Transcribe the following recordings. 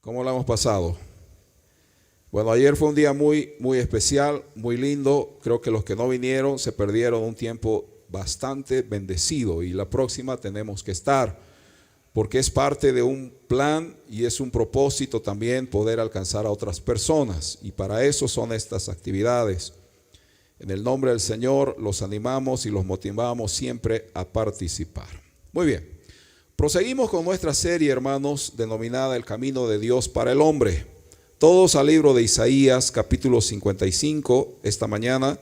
¿Cómo la hemos pasado? Bueno, ayer fue un día muy especial, muy lindo. Creo que los que no vinieron se perdieron un tiempo bastante bendecido y la próxima tenemos que estar, porque es parte de un plan y es un propósito también poder alcanzar a otras personas, y para eso son estas actividades. En el nombre del Señor los animamos y los motivamos siempre a participar. Muy bien. Proseguimos con nuestra serie, hermanos, denominada El Camino de Dios para el Hombre. Todos al libro de Isaías, capítulo 55. Esta mañana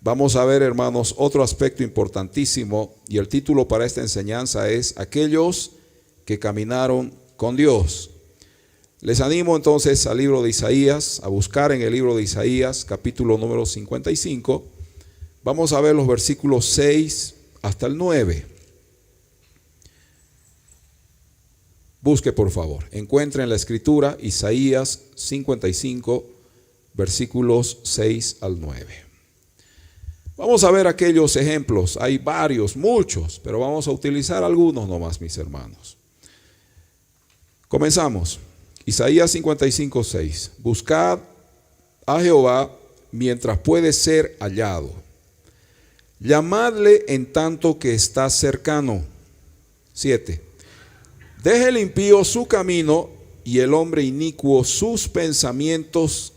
vamos a ver, hermanos, otro aspecto importantísimo, y el título para esta enseñanza es Aquellos que caminaron con Dios. Les animo entonces al libro de Isaías, a buscar en el libro de Isaías, capítulo número 55. Vamos a ver los versículos 6 hasta el 9. Busque, por favor, encuentre en la escritura Isaías 55, versículos 6 al 9. Vamos a ver aquellos ejemplos. Hay varios, muchos, pero vamos a utilizar algunos nomás, mis hermanos. Comenzamos. Isaías 55, 6. Buscad a Jehová mientras puede ser hallado. Llamadle en tanto que está cercano. 7. Deje el impío su camino y el hombre inicuo sus pensamientos,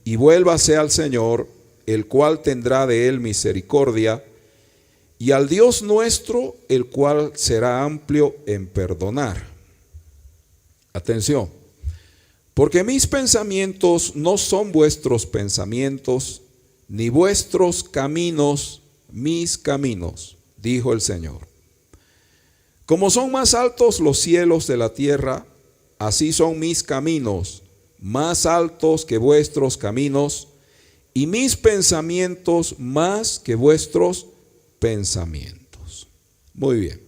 y vuélvase al Señor, el cual tendrá de él misericordia, y al Dios nuestro, el cual será amplio en perdonar. Atención, porque mis pensamientos no son vuestros pensamientos, ni vuestros caminos mis caminos, dijo el Señor. Como son más altos los cielos de la tierra, así son mis caminos más altos que vuestros caminos, y mis pensamientos más que vuestros pensamientos. Muy bien.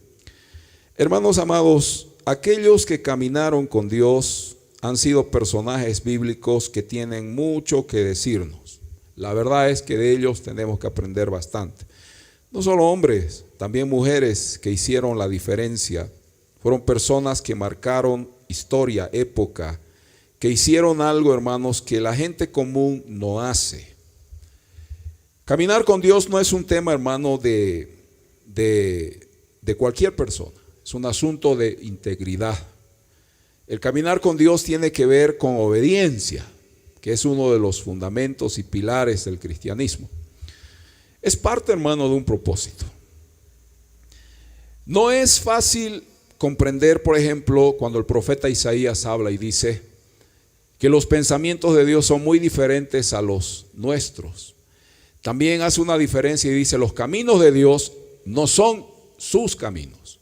Hermanos amados, aquellos que caminaron con Dios han sido personajes bíblicos que tienen mucho que decirnos. La verdad es que de ellos tenemos que aprender bastante. No solo hombres, también mujeres que hicieron la diferencia. Fueron personas que marcaron historia, época, que hicieron algo, hermanos, que la gente común no hace. Caminar con Dios no es un tema, hermano, de cualquier persona. Es un asunto de integridad. El caminar con Dios tiene que ver con obediencia, que es uno de los fundamentos y pilares del cristianismo. Es parte, hermano, de un propósito. No es fácil comprender, por ejemplo, cuando el profeta Isaías habla y dice que los pensamientos de Dios son muy diferentes a los nuestros. También hace una diferencia y dice: los caminos de Dios no son sus caminos,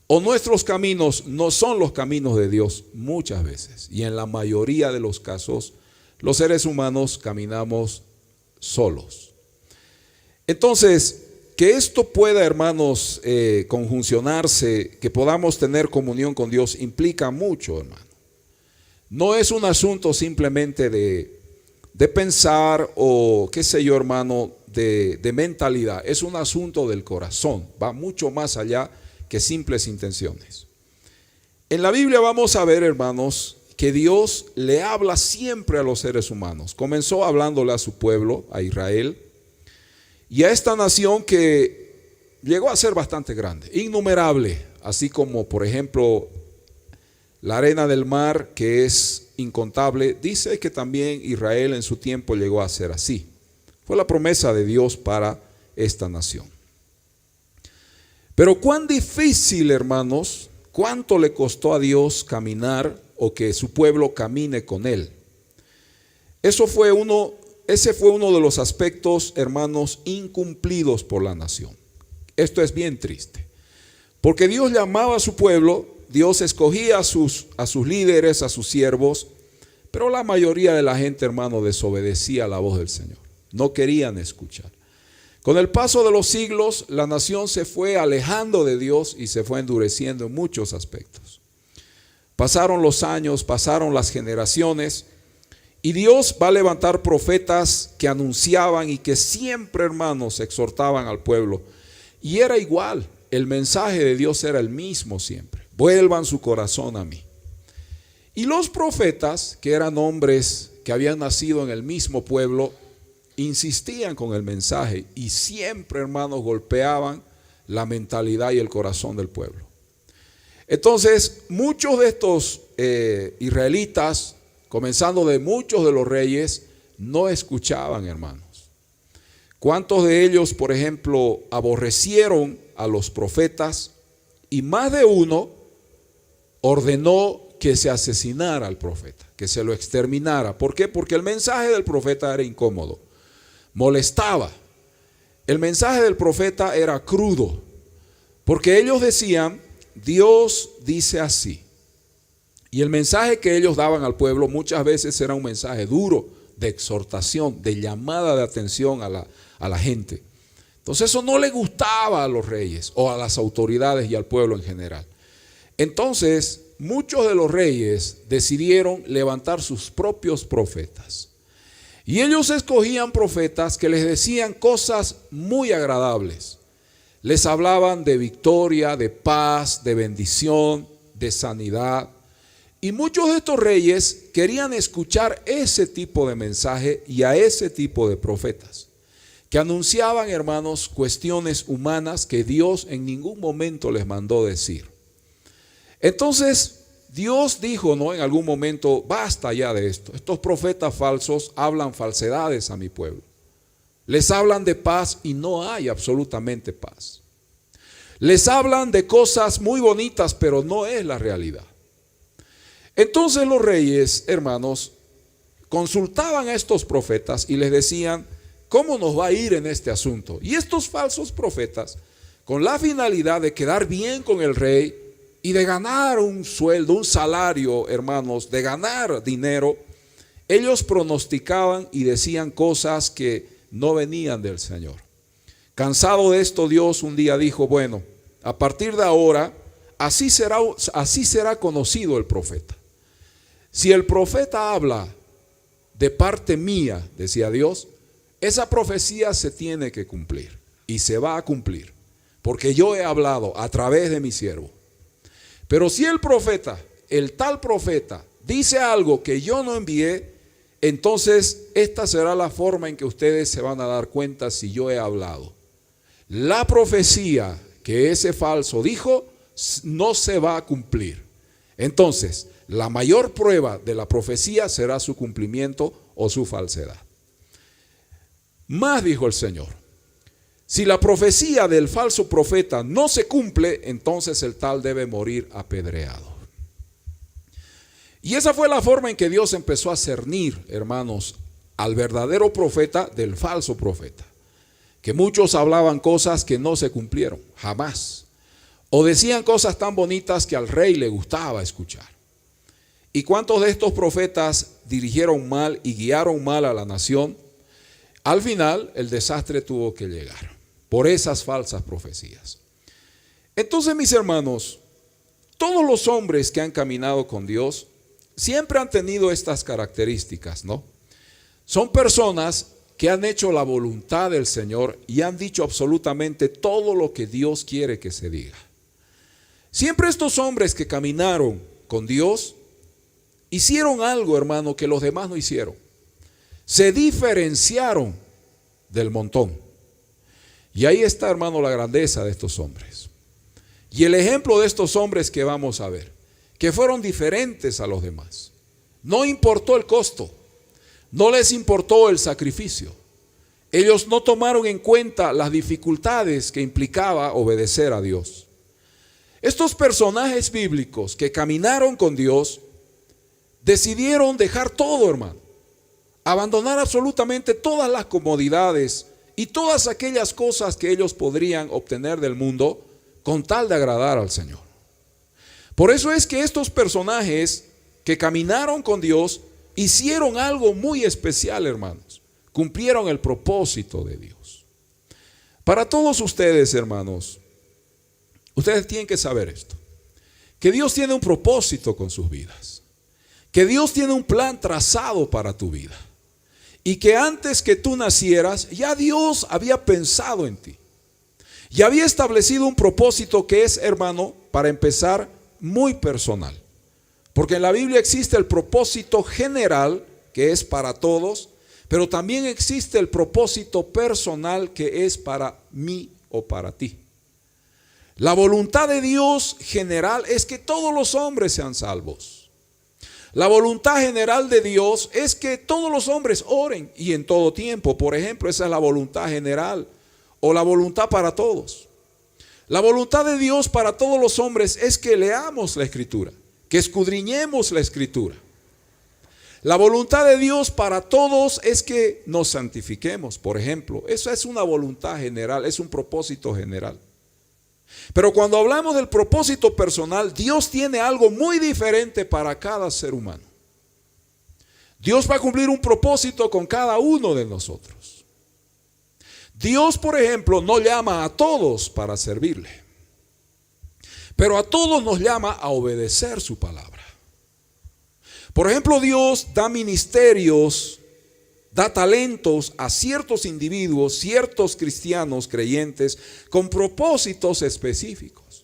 o nuestros caminos no son los caminos de Dios muchas veces. Y en la mayoría de los casos, los seres humanos caminamos solos. Entonces, que esto pueda, hermanos, conjuncionarse, que podamos tener comunión con Dios, implica mucho, hermano. No es un asunto simplemente de pensar o qué sé yo, hermano, de mentalidad. Es un asunto del corazón, va mucho más allá que simples intenciones. En la Biblia vamos a ver, hermanos, que Dios le habla siempre a los seres humanos. Comenzó hablándole a su pueblo, a Israel, y a esta nación que llegó a ser bastante grande, innumerable, así como, por ejemplo, la arena del mar, que es incontable. Dice que también Israel en su tiempo llegó a ser así. Fue la promesa de Dios para esta nación. Pero cuán difícil, hermanos, cuánto le costó a Dios caminar, o que su pueblo camine con él. Ese fue uno de los aspectos, hermanos, incumplidos por la nación. Esto es bien triste, porque Dios llamaba a su pueblo, Dios escogía a sus líderes, a sus siervos, pero la mayoría de la gente, hermano, desobedecía la voz del Señor. No querían escuchar. Con el paso de los siglos, la nación se fue alejando de Dios y se fue endureciendo en muchos aspectos. Pasaron los años, pasaron las generaciones, y Dios va a levantar profetas que anunciaban y que siempre, hermanos, exhortaban al pueblo. Y era igual, el mensaje de Dios era el mismo siempre: vuelvan su corazón a mí. Y los profetas, que eran hombres que habían nacido en el mismo pueblo, insistían con el mensaje y siempre, hermanos, golpeaban la mentalidad y el corazón del pueblo. Entonces, muchos de estos israelitas, comenzando de muchos de los reyes, no escuchaban, hermanos. ¿Cuántos de ellos, por ejemplo, aborrecieron a los profetas? Y más de uno ordenó que se asesinara al profeta, que se lo exterminara. ¿Por qué? Porque el mensaje del profeta era incómodo, molestaba. El mensaje del profeta era crudo, porque ellos decían, Dios dice así. Y el mensaje que ellos daban al pueblo muchas veces era un mensaje duro, de exhortación, de llamada de atención a la gente. Entonces eso no le gustaba a los reyes o a las autoridades y al pueblo en general. Entonces muchos de los reyes decidieron levantar sus propios profetas. Y ellos escogían profetas que les decían cosas muy agradables. Les hablaban de victoria, de paz, de bendición, de sanidad. Y muchos de estos reyes querían escuchar ese tipo de mensaje y a ese tipo de profetas, que anunciaban, hermanos, cuestiones humanas que Dios en ningún momento les mandó decir. Entonces, Dios dijo, ¿no?, en algún momento, basta ya de esto. Estos profetas falsos hablan falsedades a mi pueblo. Les hablan de paz y no hay absolutamente paz. Les hablan de cosas muy bonitas, pero no es la realidad. Entonces los reyes, hermanos, consultaban a estos profetas y les decían, ¿cómo nos va a ir en este asunto? Y estos falsos profetas, con la finalidad de quedar bien con el rey y de ganar un sueldo, un salario, hermanos, de ganar dinero, ellos pronosticaban y decían cosas que no venían del Señor. Cansado de esto, Dios un día dijo, bueno, a partir de ahora, así será conocido el profeta. Si el profeta habla de parte mía, decía Dios, esa profecía se tiene que cumplir y se va a cumplir, porque yo he hablado a través de mi siervo. Pero si el profeta, el tal profeta, dice algo que yo no envié, entonces esta será la forma en que ustedes se van a dar cuenta si yo he hablado. La profecía que ese falso dijo no se va a cumplir. Entonces, la mayor prueba de la profecía será su cumplimiento o su falsedad. Más dijo el Señor, si la profecía del falso profeta no se cumple, entonces el tal debe morir apedreado. Y esa fue la forma en que Dios empezó a cernir, hermanos, al verdadero profeta del falso profeta. Que muchos hablaban cosas que no se cumplieron, jamás. O decían cosas tan bonitas que al rey le gustaba escuchar. ¿Y cuántos de estos profetas dirigieron mal y guiaron mal a la nación? Al final el desastre tuvo que llegar por esas falsas profecías. Entonces, mis hermanos, todos los hombres que han caminado con Dios siempre han tenido estas características, ¿no? Son personas que han hecho la voluntad del Señor y han dicho absolutamente todo lo que Dios quiere que se diga. Siempre estos hombres que caminaron con Dios hicieron algo, hermano, que los demás no hicieron. Se diferenciaron del montón. Y ahí está, hermano, la grandeza de estos hombres. Y el ejemplo de estos hombres que vamos a ver, que fueron diferentes a los demás. No importó el costo, no les importó el sacrificio. Ellos no tomaron en cuenta las dificultades que implicaba obedecer a Dios. Estos personajes bíblicos que caminaron con Dios decidieron dejar todo, hermano. Abandonar absolutamente todas las comodidades y todas aquellas cosas que ellos podrían obtener del mundo con tal de agradar al Señor. Por eso es que estos personajes que caminaron con Dios hicieron algo muy especial, hermanos. Cumplieron el propósito de Dios. Para todos ustedes, hermanos, ustedes tienen que saber esto, que Dios tiene un propósito con sus vidas, que Dios tiene un plan trazado para tu vida y que antes que tú nacieras ya Dios había pensado en ti y había establecido un propósito que es, hermano, para empezar, muy personal. Porque en la Biblia existe el propósito general, que es para todos, pero también existe el propósito personal, que es para mí o para ti. La voluntad de Dios general es que todos los hombres sean salvos. La voluntad general de Dios es que todos los hombres oren y en todo tiempo. Por ejemplo, esa es la voluntad general o la voluntad para todos. La voluntad de Dios para todos los hombres es que leamos la Escritura, que escudriñemos la Escritura. La voluntad de Dios para todos es que nos santifiquemos, por ejemplo. Esa es una voluntad general, es un propósito general. Pero cuando hablamos del propósito personal, Dios tiene algo muy diferente para cada ser humano. Dios va a cumplir un propósito con cada uno de nosotros. Dios, por ejemplo, no llama a todos para servirle, pero a todos nos llama a obedecer su palabra. Por ejemplo, Dios da ministerios, da talentos a ciertos individuos, ciertos cristianos creyentes, con propósitos específicos.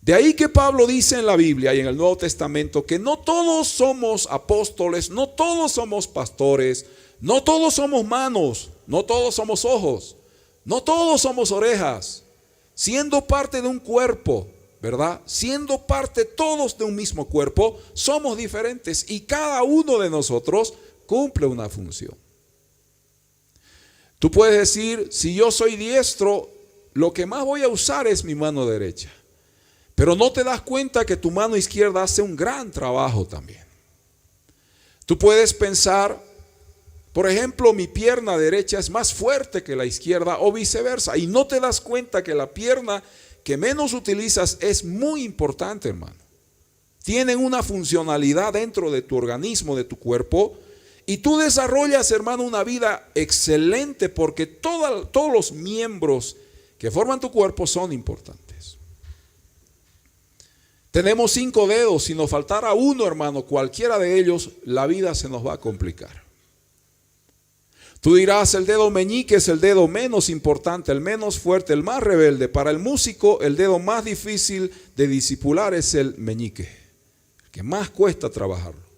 De ahí que Pablo dice en la Biblia y en el Nuevo Testamento que no todos somos apóstoles, no todos somos pastores, no todos somos manos, no todos somos ojos, no todos somos orejas, siendo parte de un cuerpo, ¿verdad? Siendo parte todos de un mismo cuerpo, somos diferentes y cada uno de nosotros cumple una función. Tú puedes decir, si yo soy diestro, lo que más voy a usar es mi mano derecha. Pero no te das cuenta que tu mano izquierda hace un gran trabajo también. Tú puedes pensar, por ejemplo, mi pierna derecha es más fuerte que la izquierda o viceversa. Y no te das cuenta que la pierna que menos utilizas es muy importante, hermano. Tienen una funcionalidad dentro de tu organismo, de tu cuerpo. Y tú desarrollas, hermano, una vida excelente porque todos los miembros que forman tu cuerpo son importantes. Tenemos 5 dedos, si nos faltara uno, hermano, cualquiera de ellos, la vida se nos va a complicar. Tú dirás, el dedo meñique es el dedo menos importante, el menos fuerte, el más rebelde. Para el músico, el dedo más difícil de disipular es el meñique, el que más cuesta trabajarlo.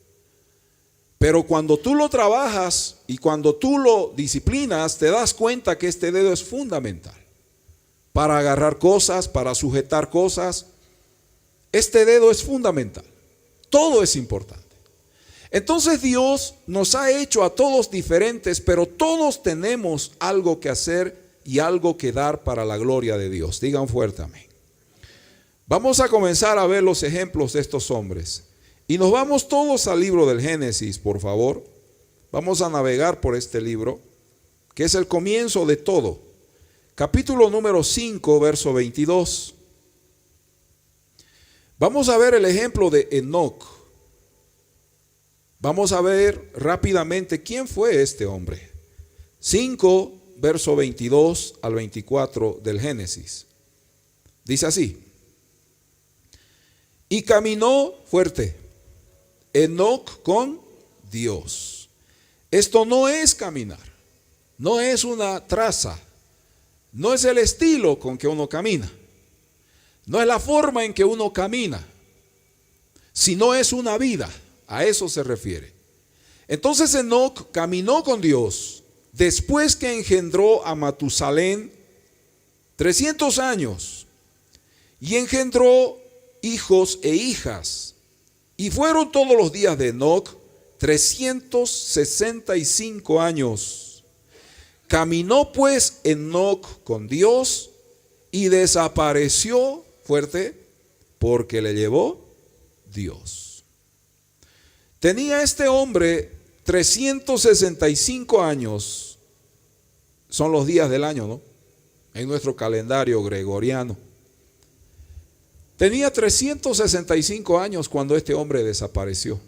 Pero cuando tú lo trabajas y cuando tú lo disciplinas, te das cuenta que este dedo es fundamental para agarrar cosas, para sujetar cosas. Este dedo es fundamental. Todo es importante. Entonces Dios nos ha hecho a todos diferentes, pero todos tenemos algo que hacer y algo que dar para la gloria de Dios. Digan fuerte amén. Vamos a comenzar a ver los ejemplos de estos hombres. Y nos vamos todos al libro del Génesis, por favor. Vamos a navegar por este libro, que es el comienzo de todo. Capítulo número 5, verso 22. Vamos a ver el ejemplo de Enoc. Vamos a ver rápidamente quién fue este hombre. 5, verso 22 al 24 del Génesis. Dice así. Y caminó fuerte Enoc con Dios. Esto no es caminar, no es una traza, no es el estilo con que uno camina, no es la forma en que uno camina, sino es una vida. A eso se refiere. Entonces Enoc caminó con Dios después que engendró a Matusalén 300 años y engendró hijos e hijas. Y fueron todos los días de Enoc 365 años. Caminó pues Enoc con Dios y desapareció, fuerte, porque le llevó Dios. Tenía este hombre 365 años, son los días del año, ¿no? En nuestro calendario gregoriano. Tenía 365 años cuando este hombre desapareció.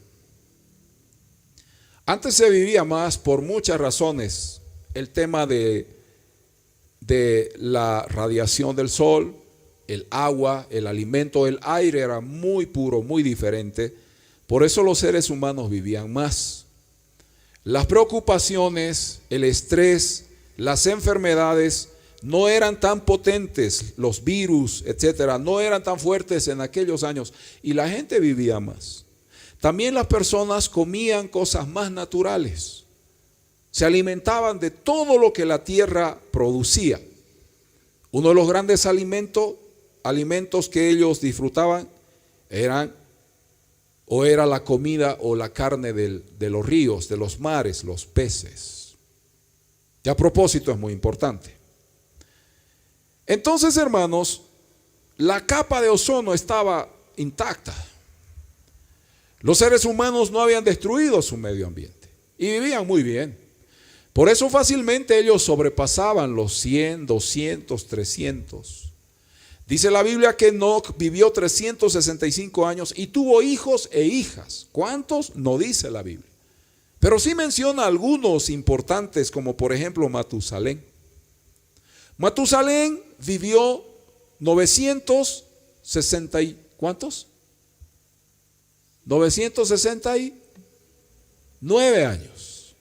Antes se vivía más por muchas razones. El tema de la radiación del sol, el agua, el alimento, el aire era muy puro, muy diferente. Por eso los seres humanos vivían más. Las preocupaciones, el estrés, las enfermedades no eran tan potentes, los virus, etcétera, no eran tan fuertes en aquellos años y la gente vivía más. También las personas comían cosas más naturales, se alimentaban de todo lo que la tierra producía. Uno de los grandes alimentos que ellos disfrutaban era la comida o la carne de los ríos, de los mares, los peces. Y a propósito es muy importante. Entonces, hermanos, la capa de ozono estaba intacta. Los seres humanos no habían destruido su medio ambiente y vivían muy bien. Por eso fácilmente ellos sobrepasaban los 100, 200, 300. Dice la Biblia que Enoc vivió 365 años y tuvo hijos e hijas. ¿Cuántos? No dice la Biblia. Pero sí menciona algunos importantes, como por ejemplo Matusalén. Matusalén vivió 960 y ¿cuántos? 969 años.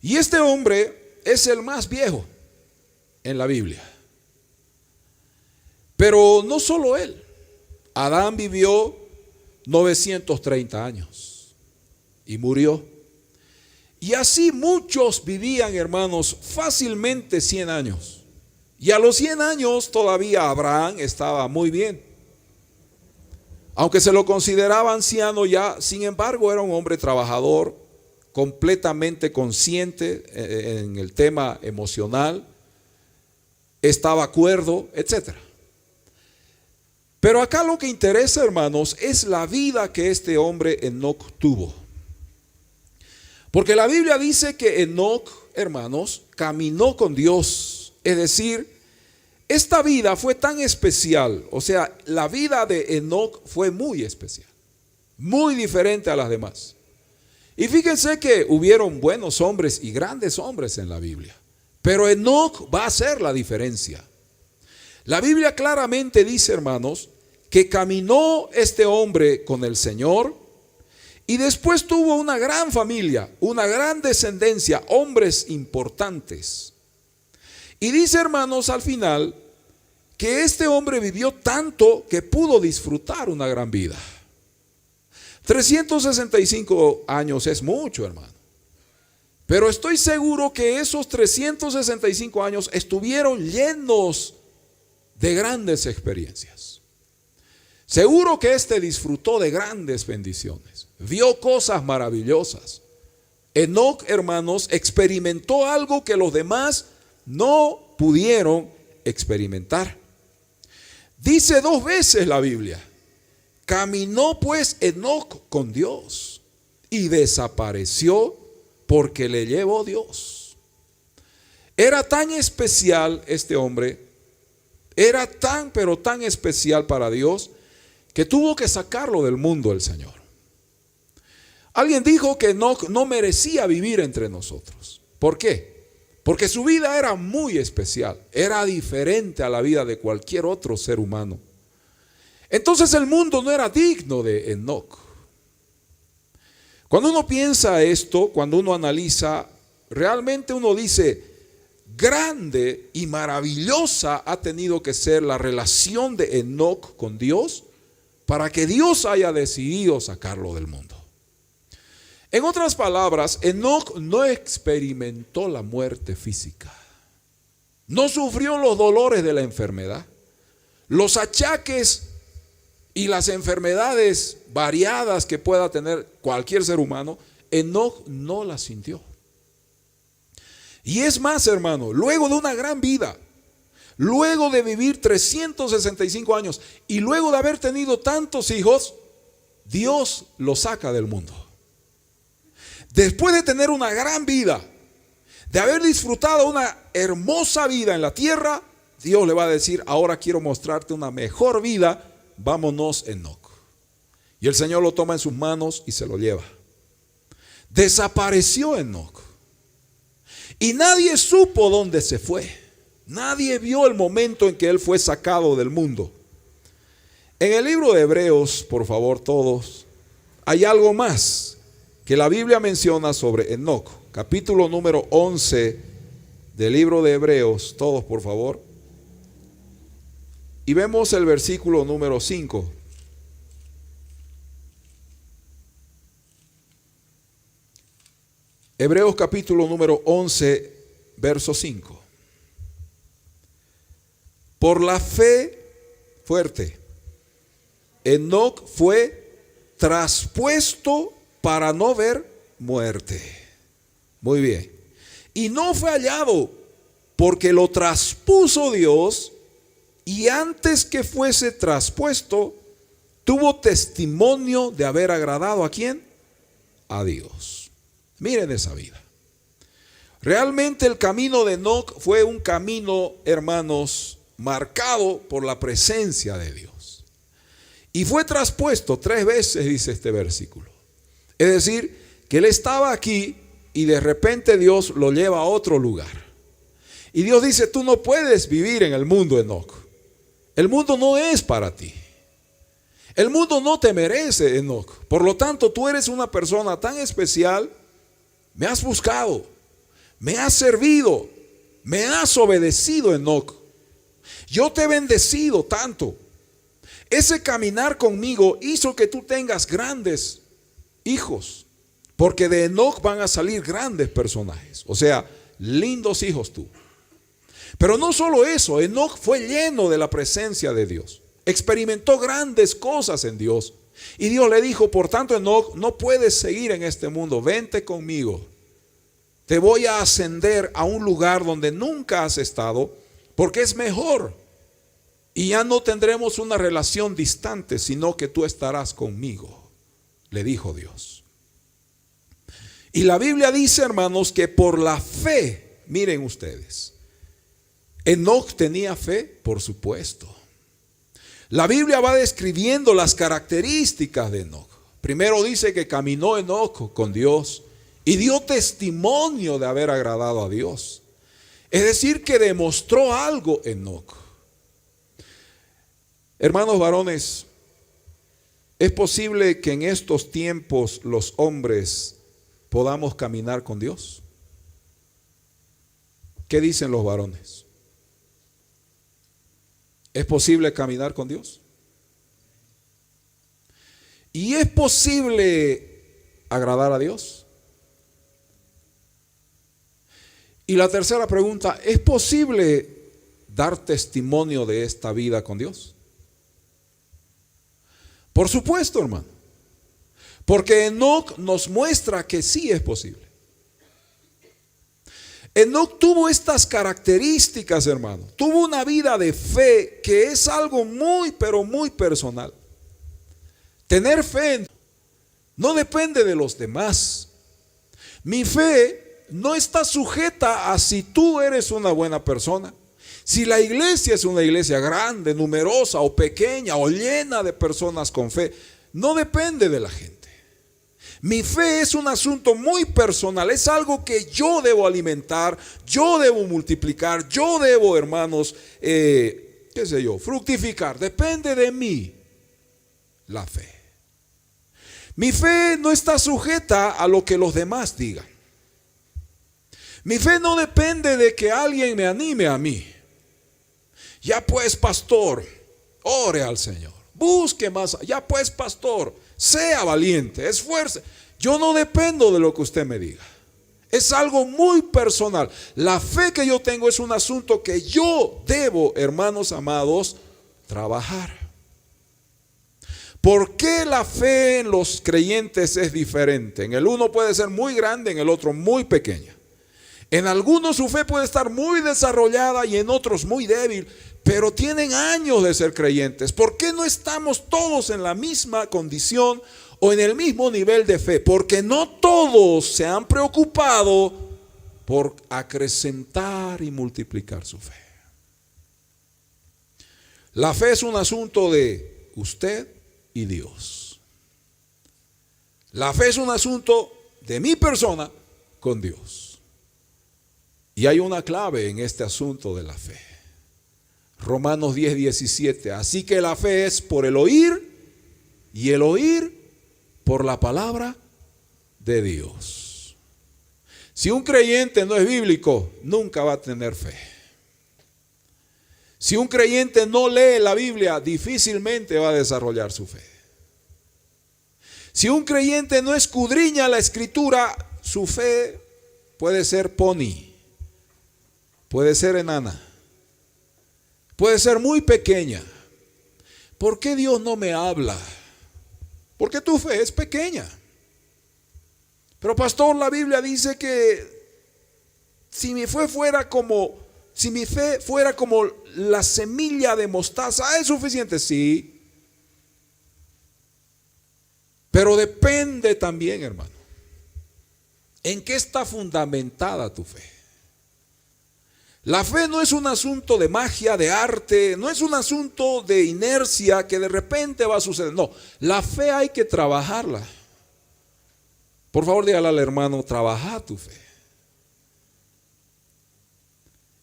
Y este hombre es el más viejo en la Biblia. Pero no solo él. Adán vivió 930 años y murió. Y así muchos vivían, hermanos, fácilmente 100 años. Y a los 100 años todavía Abraham estaba muy bien. Aunque se lo consideraba anciano ya, sin embargo era un hombre trabajador, completamente consciente en el tema emocional, estaba cuerdo, etc. Pero acá lo que interesa, hermanos, es la vida que este hombre Enoc tuvo. Porque la Biblia dice que Enoc, hermanos, caminó con Dios. Es decir, esta vida fue tan especial, o sea, la vida de Enoc fue muy especial, muy diferente a las demás. Y fíjense que hubieron buenos hombres y grandes hombres en la Biblia, pero Enoc va a hacer la diferencia. La Biblia claramente dice, hermanos, que caminó este hombre con el Señor y después tuvo una gran familia, una gran descendencia, hombres importantes. Y dice, hermanos, al final, que este hombre vivió tanto que pudo disfrutar una gran vida. 365 años es mucho, hermano. Pero estoy seguro que esos 365 años estuvieron llenos de grandes experiencias. Seguro que este disfrutó de grandes bendiciones. Vio cosas maravillosas. Enoc, hermanos, experimentó algo que los demás no pudieron experimentar. Dice 2 veces la Biblia: caminó pues Enoc con Dios y desapareció porque le llevó Dios. Era tan especial este hombre, era tan pero tan especial para Dios que tuvo que sacarlo del mundo el Señor. Alguien dijo que Enoc no merecía vivir entre nosotros. ¿Por qué? Porque su vida era muy especial, era diferente a la vida de cualquier otro ser humano. Entonces el mundo no era digno de Enoc. Cuando uno piensa esto, cuando uno analiza, realmente uno dice, grande y maravillosa ha tenido que ser la relación de Enoc con Dios para que Dios haya decidido sacarlo del mundo. En otras palabras, Enoc no experimentó la muerte física, no sufrió los dolores de la enfermedad, los achaques y las enfermedades variadas que pueda tener cualquier ser humano. Enoc no las sintió. Y es más, hermano, luego de una gran vida, luego de vivir 365 años y luego de haber tenido tantos hijos, Dios lo saca del mundo. Después de tener una gran vida, de haber disfrutado una hermosa vida en la tierra, Dios le va a decir: ahora quiero mostrarte una mejor vida, vámonos, Enoc. Y el Señor lo toma en sus manos y se lo lleva. Desapareció Enoc. Y nadie supo dónde se fue. Nadie vio el momento en que él fue sacado del mundo. En el libro de Hebreos, por favor todos, hay algo más que la Biblia menciona sobre Enoc. Capítulo número 11, del libro de Hebreos, todos por favor, y vemos el versículo número 5. Hebreos capítulo número 11, verso 5. Por la fe, fuerte, Enoc fue traspuesto para no ver muerte. Muy bien. Y no fue hallado, porque lo traspuso Dios, y antes que fuese traspuesto, tuvo testimonio de haber agradado ¿a quién? A Dios. Miren esa vida. Realmente el camino de Enoc fue un camino, hermanos, marcado por la presencia de Dios. Y fue traspuesto 3 veces, dice este versículo. Es decir, que él estaba aquí y de repente Dios lo lleva a otro lugar. Y Dios dice, tú no puedes vivir en el mundo, Enoc. El mundo no es para ti. El mundo no te merece, Enoc. Por lo tanto, tú eres una persona tan especial. Me has buscado, me has servido, me has obedecido, Enoc. Yo te he bendecido tanto. Ese caminar conmigo hizo que tú tengas grandes hijos, porque de Enoc van a salir grandes personajes, o sea, lindos hijos tú. Pero no solo eso, Enoc fue lleno de la presencia de Dios, experimentó grandes cosas en Dios. Y Dios le dijo, por tanto, Enoc, no puedes seguir en este mundo, vente conmigo. Te voy a ascender a un lugar donde nunca has estado, porque es mejor. Y ya no tendremos una relación distante, sino que tú estarás conmigo, le dijo Dios. Y la Biblia dice, hermanos, que por la fe, miren ustedes, Enoc tenía fe, por supuesto. La Biblia va describiendo las características de Enoc. Primero dice que caminó Enoc con Dios y dio testimonio de haber agradado a Dios. Es decir, que demostró algo Enoc. Hermanos varones, ¿es posible que en estos tiempos los hombres podamos caminar con Dios? ¿Qué dicen los varones? ¿Es posible caminar con Dios? ¿Y es posible agradar a Dios? Y la tercera pregunta, ¿es posible dar testimonio de esta vida con Dios? Por supuesto, hermano. Porque Enoc nos muestra que sí es posible. Enoc tuvo estas características, hermano. Tuvo una vida de fe que es algo muy, pero muy personal. Tener fe no depende de los demás. Mi fe no está sujeta a si tú eres una buena persona. Si la iglesia es una iglesia grande, numerosa o pequeña o llena de personas con fe, no depende de la gente. Mi fe es un asunto muy personal, es algo que yo debo alimentar, yo debo multiplicar, yo debo, hermanos, fructificar. Depende de mí la fe. Mi fe no está sujeta a lo que los demás digan. Mi fe no depende de que alguien me anime a mí. Ya pues, pastor, ore al Señor, busque más. Ya pues, pastor, sea valiente, esfuerce. Yo no dependo de lo que usted me diga. Es algo muy personal. La fe que yo tengo es un asunto que yo debo, hermanos amados, trabajar. ¿Por qué la fe en los creyentes es diferente? En el uno puede ser muy grande, en el otro muy pequeña. En algunos su fe puede estar muy desarrollada y en otros muy débil, pero tienen años de ser creyentes. ¿Por qué no estamos todos en la misma condición o en el mismo nivel de fe? Porque no todos se han preocupado por acrecentar y multiplicar su fe. La fe es un asunto de usted y Dios. La fe es un asunto de mi persona con Dios. Y hay una clave en este asunto de la fe. Romanos 10:17. Así que la fe es por el oír y el oír por la palabra de Dios. Si un creyente no es bíblico, nunca va a tener fe. Si un creyente no lee la Biblia, difícilmente va a desarrollar su fe. Si un creyente no escudriña la Escritura, su fe puede ser pony, puede ser enana, puede ser muy pequeña. ¿Por qué Dios no me habla? Porque tu fe es pequeña. Pero pastor, la Biblia dice que si mi fe fuera como la semilla de mostaza, ¿es suficiente? Sí. Pero depende también, hermano, ¿en qué está fundamentada tu fe? La fe no es un asunto de magia, de arte, no es un asunto de inercia que de repente va a suceder. No, la fe hay que trabajarla. Por favor, dígale al hermano, trabaja tu fe.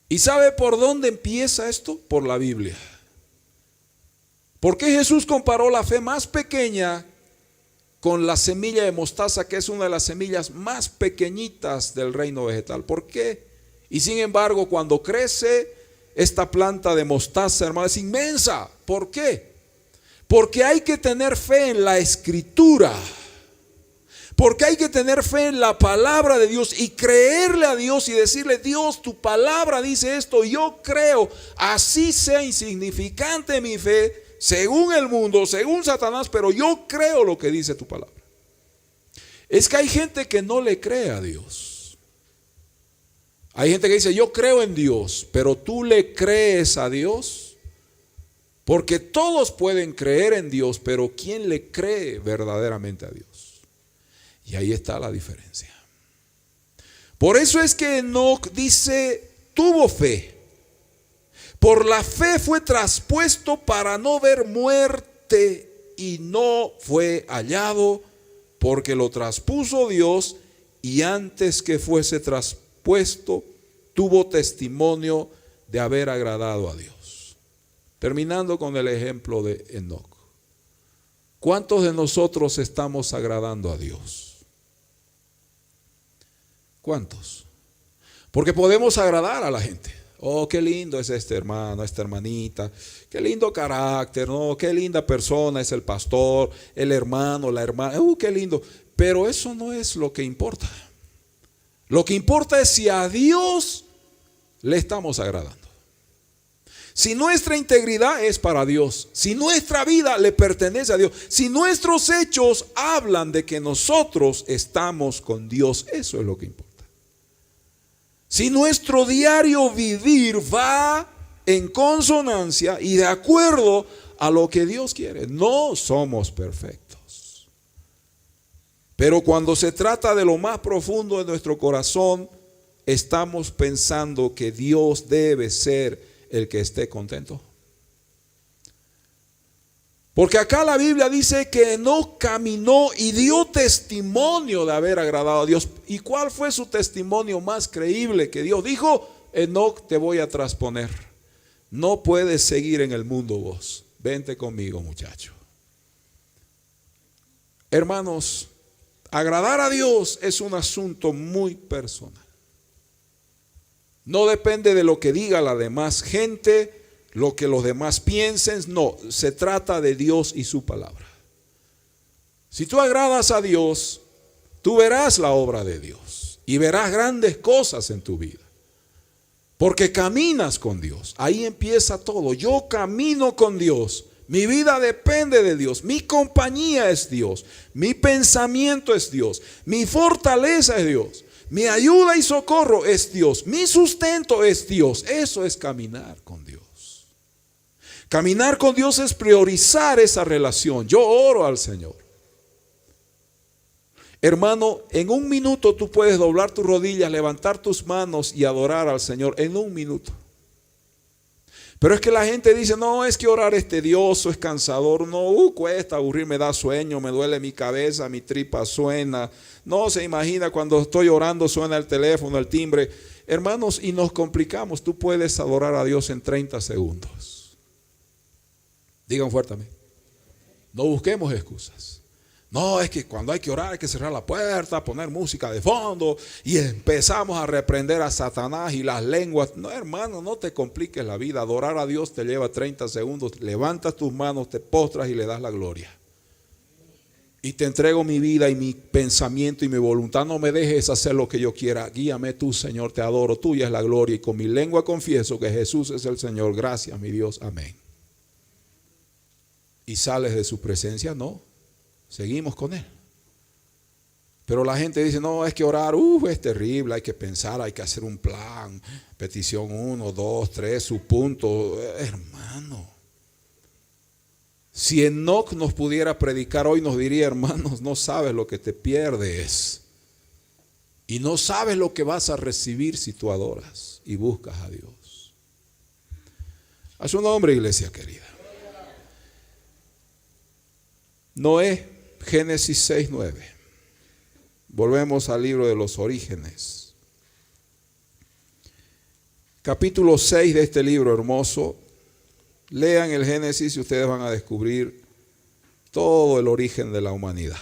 ¿Y sabe por dónde empieza esto? Por la Biblia. ¿Por qué Jesús comparó la fe más pequeña con la semilla de mostaza, que es una de las semillas más pequeñitas del reino vegetal? ¿Por qué? Y sin embargo, cuando crece esta planta de mostaza, hermano, es inmensa. ¿Por qué? Porque hay que tener fe en la Escritura. Porque hay que tener fe en la palabra de Dios y creerle a Dios y decirle: Dios, tu palabra dice esto, yo creo, así sea insignificante mi fe, según el mundo, según Satanás, pero yo creo lo que dice tu palabra. Es que hay gente que no le cree a Dios. Hay gente que dice: yo creo en Dios, pero tú le crees a Dios. Porque todos pueden creer en Dios, pero ¿quién le cree verdaderamente a Dios? Y ahí está la diferencia. Por eso es que Enoc dice: tuvo fe. Por la fe fue traspuesto para no ver muerte, y no fue hallado, porque lo traspuso Dios, y antes que fuese traspuesto tuvo testimonio de haber agradado a Dios. Terminando con el ejemplo de Enoc. ¿Cuántos de nosotros estamos agradando a Dios? ¿Cuántos? Porque podemos agradar a la gente. Oh, qué lindo es este hermano, esta hermanita. Qué lindo carácter, no, qué linda persona es el pastor, el hermano, la hermana. Qué lindo. Pero eso no es lo que importa. Lo que importa es si a Dios le estamos agradando. Si nuestra integridad es para Dios, si nuestra vida le pertenece a Dios, si nuestros hechos hablan de que nosotros estamos con Dios, eso es lo que importa. Si nuestro diario vivir va en consonancia y de acuerdo a lo que Dios quiere. No somos perfectos. Pero cuando se trata de lo más profundo de nuestro corazón, estamos pensando que Dios debe ser el que esté contento. Porque acá la Biblia dice que Enoc caminó y dio testimonio de haber agradado a Dios. ¿Y cuál fue su testimonio más creíble? Que Dios dijo: Enoc, te voy a trasponer. No puedes seguir en el mundo vos. Vente conmigo, muchacho. Hermanos, agradar a Dios es un asunto muy personal. No depende de lo que diga la demás gente, lo que los demás piensen. No, se trata de Dios y su palabra. Si tú agradas a Dios, tú verás la obra de Dios y verás grandes cosas en tu vida. Porque caminas con Dios. Ahí empieza todo. Yo camino con Dios. Mi vida depende de Dios. Mi compañía es Dios. Mi pensamiento es Dios. Mi fortaleza es Dios. Mi ayuda y socorro es Dios. Mi sustento es Dios. Eso es caminar con Dios. Caminar con Dios es priorizar esa relación. Yo oro al Señor. Hermano, en un minuto tú puedes doblar tus rodillas, levantar tus manos y adorar al Señor. En un minuto. Pero es que la gente dice: no, es que orar es tedioso, es cansador. No, cuesta, aburrir, me da sueño, me duele mi cabeza, mi tripa suena. No se imagina cuando estoy orando suena el teléfono, el timbre. Hermanos, y nos complicamos. Tú puedes adorar a Dios en 30 segundos. Digan fuertemente. No busquemos excusas. No, es que cuando hay que orar hay que cerrar la puerta, poner música de fondo y empezamos a reprender a Satanás y las lenguas. No, hermano, no te compliques la vida. Adorar a Dios te lleva 30 segundos. Levantas tus manos, te postras y le das la gloria. Y te entrego mi vida y mi pensamiento y mi voluntad. No me dejes hacer lo que yo quiera. Guíame tú, Señor, te adoro. Tuya es la gloria. Y con mi lengua confieso que Jesús es el Señor. Gracias, mi Dios. Amén. ¿Y sales de su presencia? No. Seguimos con Él. Pero la gente dice, no, es que orar, es terrible, hay que pensar, hay que hacer un plan, petición 1, 2, 3, su punto. Hermano, si Enoc nos pudiera predicar hoy, nos diría, hermanos, no sabes lo que te pierdes. Y no sabes lo que vas a recibir si tú adoras y buscas a Dios. A su nombre, iglesia querida. Noé. Génesis 6:9. Volvemos al libro de los orígenes. Capítulo 6 de este libro hermoso. Lean el Génesis y ustedes van a descubrir todo el origen de la humanidad.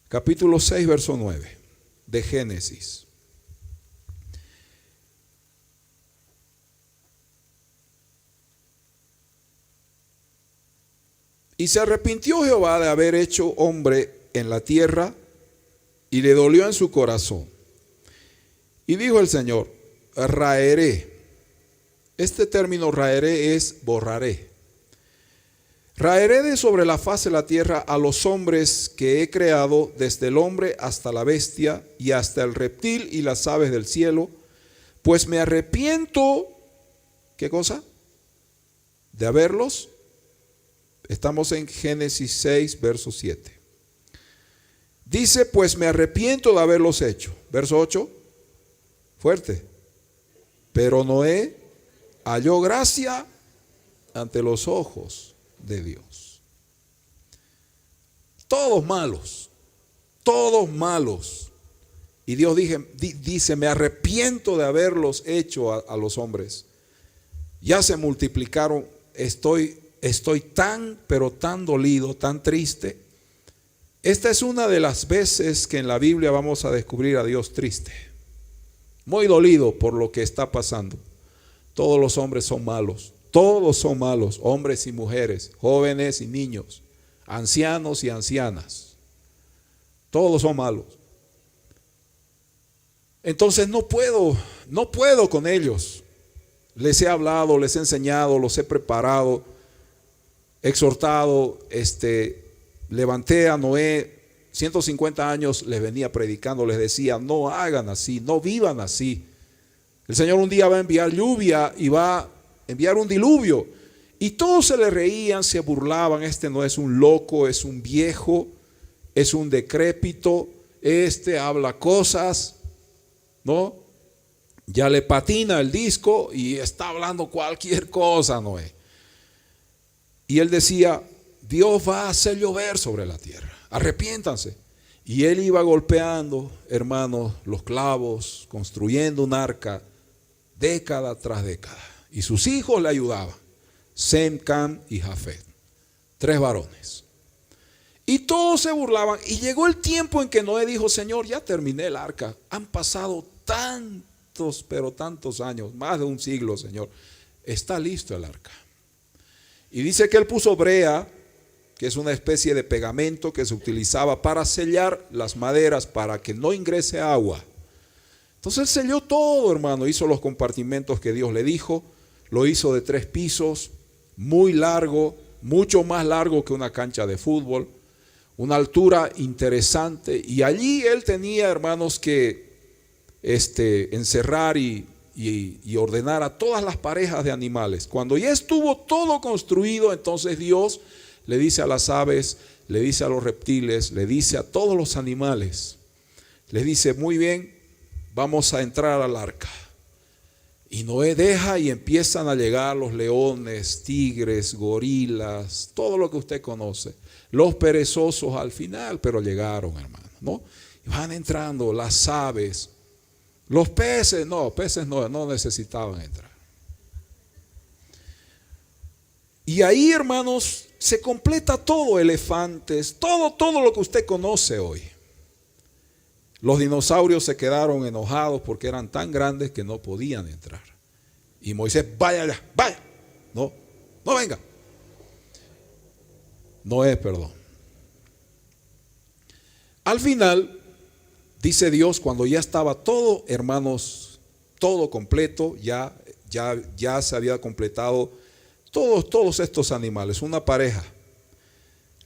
Capítulo 6, verso 9 de Génesis. Y se arrepintió Jehová de haber hecho hombre en la tierra, y le dolió en su corazón. Y dijo el Señor, raeré. Este término raeré es borraré. Raeré de sobre la faz de la tierra a los hombres que he creado, desde el hombre hasta la bestia y hasta el reptil y las aves del cielo, pues me arrepiento, ¿qué cosa? De haberlos. Estamos en Génesis 6, verso 7. Dice, pues me arrepiento de haberlos hecho. Verso 8, fuerte. Pero Noé halló gracia ante los ojos de Dios. Todos malos, todos malos. Y Dios dice, me arrepiento de haberlos hecho a los hombres. Ya se multiplicaron, Estoy tan, pero tan dolido, tan triste. Esta es una de las veces que en la Biblia vamos a descubrir a Dios triste. Muy dolido por lo que está pasando. Todos los hombres son malos. Todos son malos, hombres y mujeres, jóvenes y niños, ancianos y ancianas. Todos son malos. Entonces no puedo con ellos. Les he hablado, les he enseñado, los he preparado, exhortado, levanté a Noé, 150 años les venía predicando, les decía, no hagan así, no vivan así. El Señor un día va a enviar lluvia y va a enviar un diluvio. Y todos se le reían, se burlaban, no es un loco, es un viejo, es un decrépito, habla cosas, ¿no? Ya le patina el disco y está hablando cualquier cosa, Noé. Y él decía, Dios va a hacer llover sobre la tierra, arrepiéntanse. Y él iba golpeando, hermanos, los clavos, construyendo un arca, década tras década. Y sus hijos le ayudaban, Sem, Cam y Jafet, 3 varones. Y todos se burlaban. Y llegó el tiempo en que Noé dijo, Señor, ya terminé el arca. Han pasado tantos, pero tantos años, más de un siglo, Señor. Está listo el arca. Y dice que él puso brea, que es una especie de pegamento que se utilizaba para sellar las maderas para que no ingrese agua. Entonces él selló todo, hermano, hizo los compartimentos que Dios le dijo, lo hizo de 3 pisos, muy largo, mucho más largo que una cancha de fútbol, una altura interesante, y allí él tenía, hermanos, que encerrar y ordenar a todas las parejas de animales. Cuando ya estuvo todo construido, entonces Dios le dice a las aves, le dice a los reptiles, le dice a todos los animales, les dice, muy bien, vamos a entrar al arca. Y Noé deja y empiezan a llegar los leones, tigres, gorilas, todo lo que usted conoce. Los perezosos al final, pero llegaron, hermano, ¿no? Y van entrando las aves. Los peces no necesitaban entrar. Y ahí, hermanos, se completa todo, elefantes, todo lo que usted conoce hoy. Los dinosaurios se quedaron enojados porque eran tan grandes que no podían entrar. Y Moisés, vaya allá, vaya. No venga. Noé, perdón. Al final, dice Dios, cuando ya estaba todo, hermanos, todo completo, ya se había completado todos estos animales, una pareja.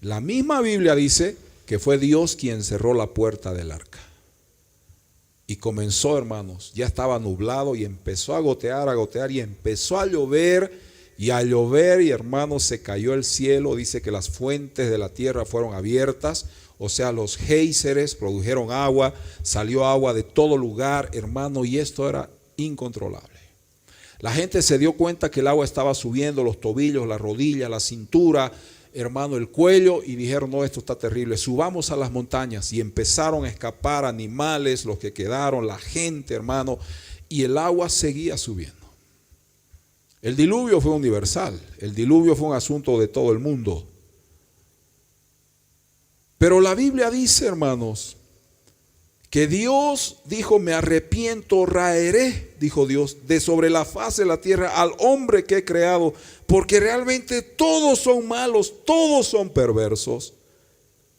La misma Biblia dice que fue Dios quien cerró la puerta del arca. Y comenzó, hermanos, ya estaba nublado y empezó a gotear y empezó a llover, y hermanos, se cayó el cielo. Dice que las fuentes de la tierra fueron abiertas, o sea, los géiseres produjeron agua, salió agua de todo lugar, hermano, y esto era incontrolable. La gente se dio cuenta que el agua estaba subiendo los tobillos, las rodillas, la cintura, hermano, el cuello, y dijeron, no, esto está terrible, subamos a las montañas. Y empezaron a escapar animales, los que quedaron, la gente, hermano, y el agua seguía subiendo. El diluvio fue universal, el diluvio fue un asunto de todo el mundo. Pero la Biblia dice, hermanos, que Dios dijo, me arrepiento, raeré, dijo Dios, de sobre la faz de la tierra al hombre que he creado, porque realmente todos son malos, todos son perversos.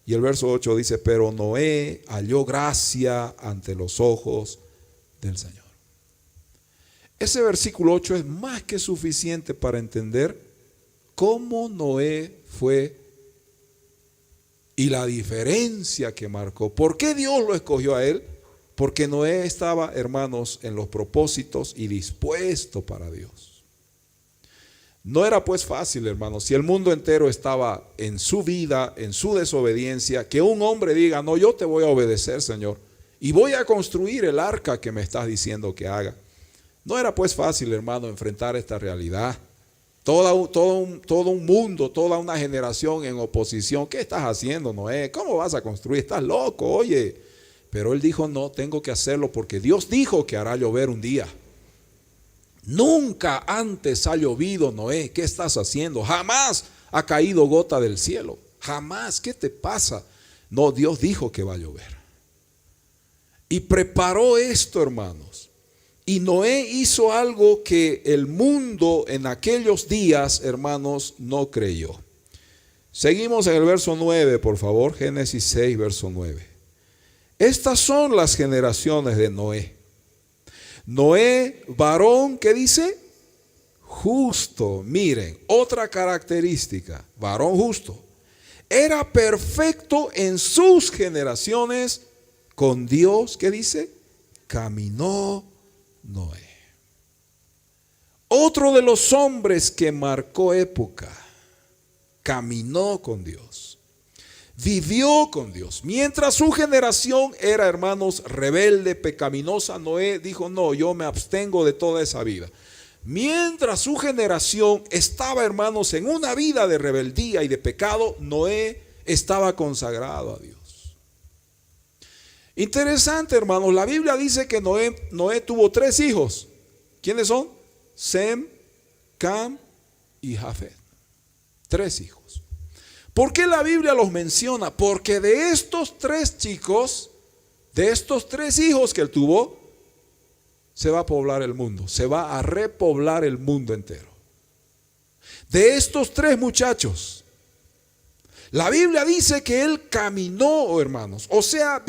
Y el verso 8 dice, pero Noé halló gracia ante los ojos del Señor. Ese versículo 8 es más que suficiente para entender cómo Noé fue y la diferencia que marcó. ¿Por qué Dios lo escogió a él? Porque Noé estaba, hermanos, en los propósitos y dispuesto para Dios. No era pues fácil, hermanos, si el mundo entero estaba en su vida, en su desobediencia, que un hombre diga, no, yo te voy a obedecer, Señor, y voy a construir el arca que me estás diciendo que haga. No era pues fácil, hermano, enfrentar esta realidad. Todo un mundo, toda una generación en oposición. ¿Qué estás haciendo, Noé? ¿Cómo vas a construir? Estás loco, oye. Pero él dijo, no, tengo que hacerlo porque Dios dijo que hará llover un día. Nunca antes ha llovido, Noé. ¿Qué estás haciendo? Jamás ha caído gota del cielo. Jamás. ¿Qué te pasa? No, Dios dijo que va a llover. Y preparó esto, hermanos. Y Noé hizo algo que el mundo en aquellos días, hermanos, no creyó. Seguimos en el verso 9, por favor. Génesis 6, verso 9. Estas son las generaciones de Noé. Noé, varón, ¿qué dice? Justo. Miren, otra característica, varón justo. Era perfecto en sus generaciones con Dios, ¿qué dice? Caminó Noé. Otro de los hombres que marcó época, caminó con Dios, vivió con Dios. Mientras su generación era, hermanos, rebelde, pecaminosa, Noé dijo, no, yo me abstengo de toda esa vida. Mientras su generación estaba, hermanos, en una vida de rebeldía y de pecado, Noé estaba consagrado a Dios. Interesante, hermanos, la Biblia dice que Noé tuvo 3 hijos. ¿Quiénes son? Sem, Cam y Jafet. 3 hijos. ¿Por qué la Biblia los menciona? Porque de estos 3 chicos, de estos 3 hijos que él tuvo, se va a poblar el mundo, se va a repoblar el mundo entero. De estos 3 muchachos, la Biblia dice que él caminó, hermanos, o sea,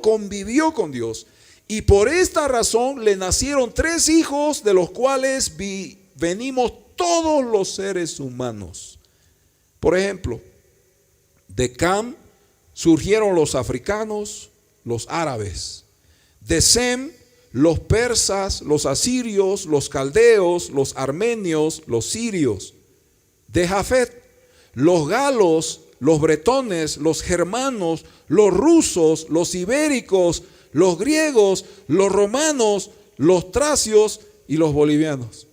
convivió con Dios. Y por esta razón le nacieron 3 hijos, de los cuales venimos todos los seres humanos. Por ejemplo, de Cam surgieron los africanos, los árabes. De Sem, los persas, los asirios, los caldeos, los armenios, los sirios. De Jafet, los galos, los bretones, los germanos, los rusos, los ibéricos, los griegos, los romanos, los tracios y los bolivianos.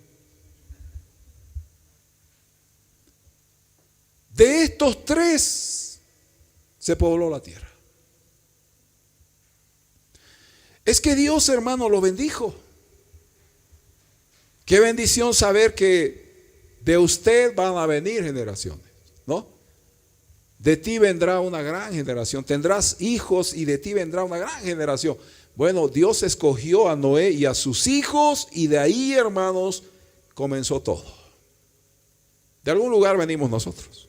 De estos 3 se pobló la tierra. Es que Dios, hermano, lo bendijo. Qué bendición saber que de usted van a venir generaciones. ¿no? De ti vendrá una gran generación, tendrás hijos y de ti vendrá una gran generación. Bueno, Dios escogió a Noé y a sus hijos y de ahí, hermanos, comenzó todo. De algún lugar venimos nosotros.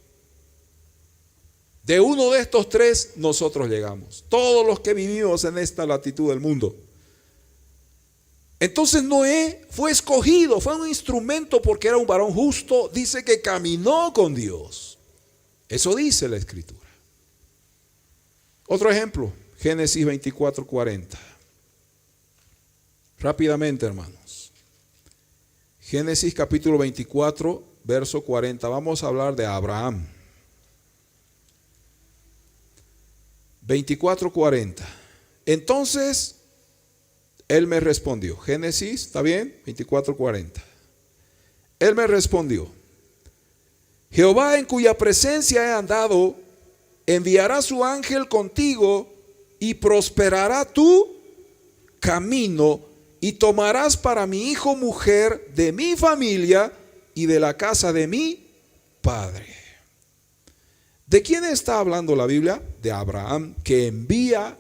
De uno de estos tres nosotros llegamos. Todos los que vivimos en esta latitud del mundo. Entonces Noé fue escogido, fue un instrumento porque era un varón justo. Dice que caminó con Dios. Eso dice la Escritura. Otro ejemplo, Génesis 24:40. Rápidamente, hermanos. Génesis capítulo 24, verso 40. Vamos a hablar de Abraham. 24:40. Entonces él me respondió. Génesis, ¿está bien? 24:40. Él me respondió: Jehová, en cuya presencia he andado, enviará su ángel contigo y prosperará tu camino y tomarás para mi hijo mujer de mi familia y de la casa de mi padre. ¿De quién está hablando la Biblia? De Abraham, que envía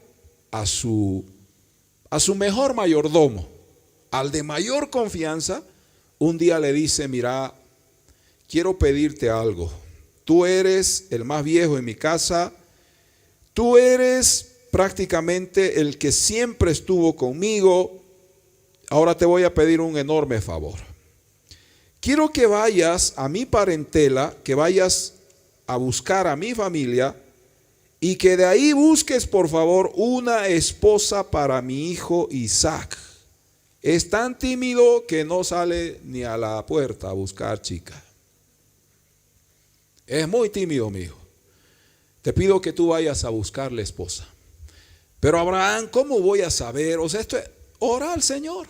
a su mejor mayordomo, al de mayor confianza. Un día le dice: mira, quiero pedirte algo. Tú eres el más viejo en mi casa. Tú eres prácticamente el que siempre estuvo conmigo. Ahora te voy a pedir un enorme favor. Quiero que vayas a mi parentela, que vayas a buscar a mi familia y que de ahí busques, por favor, una esposa para mi hijo Isaac. Es tan tímido que no sale ni a la puerta a buscar chica. Es muy tímido, mi hijo. Te pido que tú vayas a buscarle esposa. Pero Abraham, ¿cómo voy a saber? O sea, esto es, ora al Señor.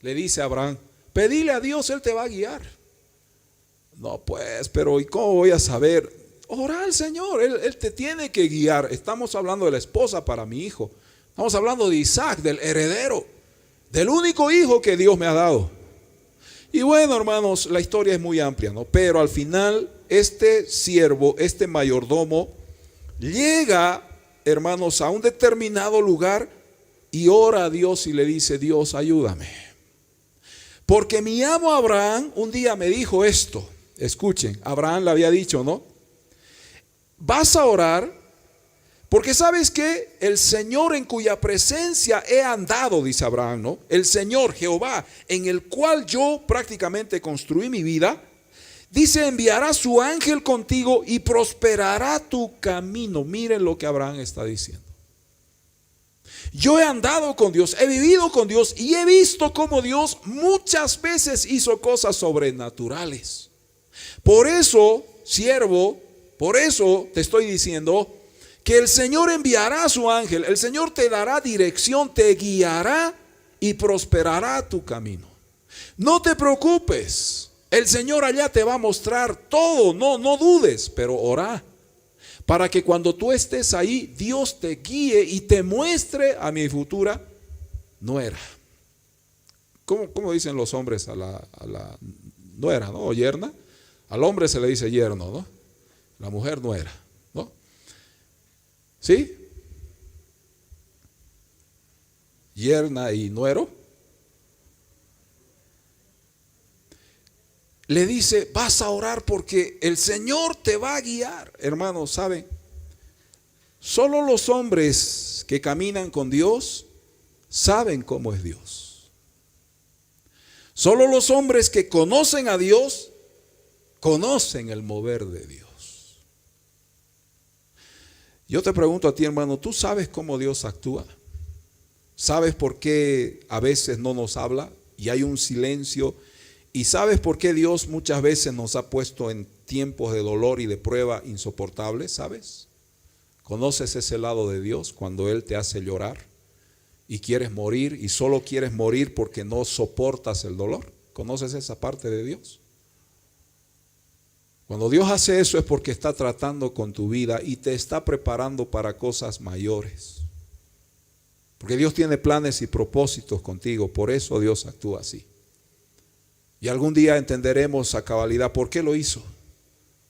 Le dice Abraham, pedile a Dios, Él te va a guiar. No, pues, pero ¿y cómo voy a saber? Ora al Señor, Él te tiene que guiar. Estamos hablando de la esposa para mi hijo. Estamos hablando de Isaac, del heredero, del único hijo que Dios me ha dado. Y bueno, hermanos, la historia es muy amplia, ¿no? Pero al final, este siervo, este mayordomo, llega, hermanos, a un determinado lugar y ora a Dios y le dice: Dios, ayúdame. Porque mi amo Abraham un día me dijo esto. Escuchen, Abraham le había dicho, ¿no? Vas a orar porque sabes que el Señor en cuya presencia he andado, dice Abraham, ¿no? El Señor, Jehová, en el cual yo prácticamente construí mi vida, dice: enviará su ángel contigo y prosperará tu camino. Miren lo que Abraham está diciendo. Yo he andado con Dios, he vivido con Dios y he visto cómo Dios muchas veces hizo cosas sobrenaturales. Por eso, siervo, por eso te estoy diciendo que el Señor enviará a su ángel, el Señor te dará dirección, te guiará y prosperará tu camino. No te preocupes, el Señor allá te va a mostrar todo, no dudes, pero ora. Para que cuando tú estés ahí, Dios te guíe y te muestre a mi futura nuera. ¿Cómo dicen los hombres a la nuera, ¿no? O yerna? Al hombre se le dice yerno, ¿no? La mujer nuera, ¿no? ¿Sí? Yerna y nuero. Le dice: vas a orar porque el Señor te va a guiar. Hermanos, ¿saben? Solo los hombres que caminan con Dios saben cómo es Dios. Solo los hombres que conocen a Dios conocen el mover de Dios. Yo te pregunto a ti, hermano, ¿tú sabes cómo Dios actúa? ¿Sabes por qué a veces no nos habla y hay un silencio? ¿Y sabes por qué Dios muchas veces nos ha puesto en tiempos de dolor y de prueba insoportables? ¿Sabes? ¿Conoces ese lado de Dios cuando Él te hace llorar y quieres morir y solo quieres morir porque no soportas el dolor? ¿Conoces esa parte de Dios? Cuando Dios hace eso es porque está tratando con tu vida y te está preparando para cosas mayores. Porque Dios tiene planes y propósitos contigo, por eso Dios actúa así. Y algún día entenderemos a cabalidad por qué lo hizo.